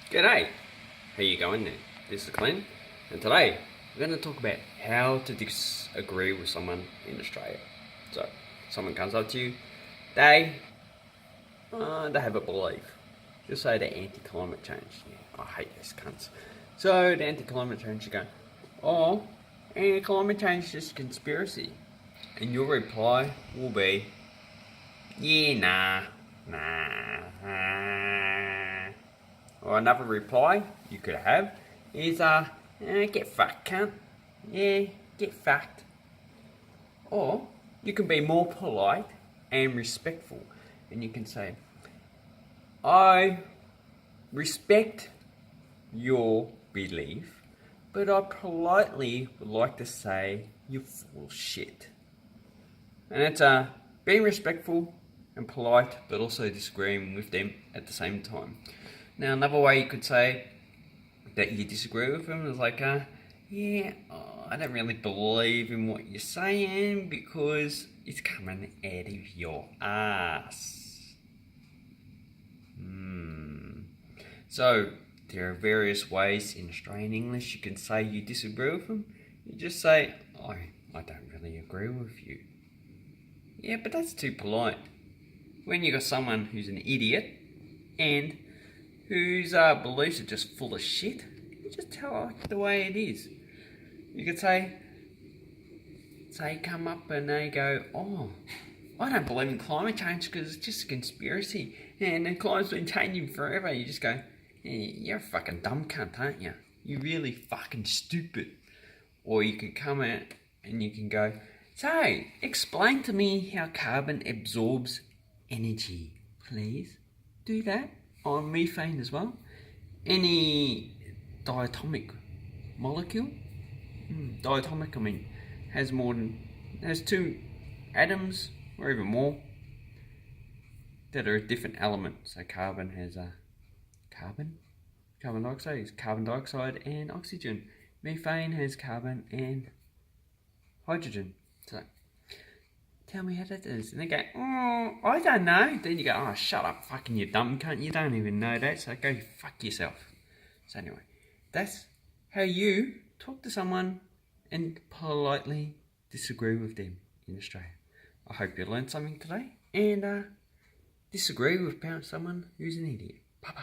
G'day, how you going there? This is Glenn, and today we're going to talk about how to disagree with someone in Australia. So, someone comes up to you, they have a belief. Just say they're anti-climate change. Yeah, I hate these cunts. So, the anti-climate change, you go, oh, climate change is just a conspiracy. And your reply will be, yeah, nah. Or another reply you could have is, get fucked, cunt. Yeah, get fucked. Or you can be more polite and respectful, and you can say, I respect your belief, but I politely would like to say you're full of shit. And it's being respectful and polite, but also disagreeing with them at the same time. Now, another way you could say that you disagree with them is like, I don't really believe in what you're saying because it's coming out of your ass. So, there are various ways in Australian English you can say you disagree with them. You just say, I don't really agree with you. Yeah, but that's too polite. When you got someone who's an idiot and whose beliefs are just full of shit, you just tell it the way it is. You could say come up and they go, oh, I don't believe in climate change because it's just a conspiracy and the climate's been changing forever. You just go, you're a fucking dumb cunt, aren't you? You're really fucking stupid. Or you could come out and you can go, so, explain to me how carbon absorbs energy, please. Do that. On methane as well. Any diatomic molecule? Diatomic, I mean, has two atoms or even more that are a different element. So carbon has carbon dioxide is carbon dioxide and oxygen. Methane has carbon and hydrogen. So, tell me how that is. And they go, oh, I don't know. Then you go, oh, shut up, fucking you dumb cunt. You don't even know that, so go fuck yourself. So anyway, that's how you talk to someone and politely disagree with them in Australia. I hope you learned something today and disagree with someone who's an idiot. Bye-bye.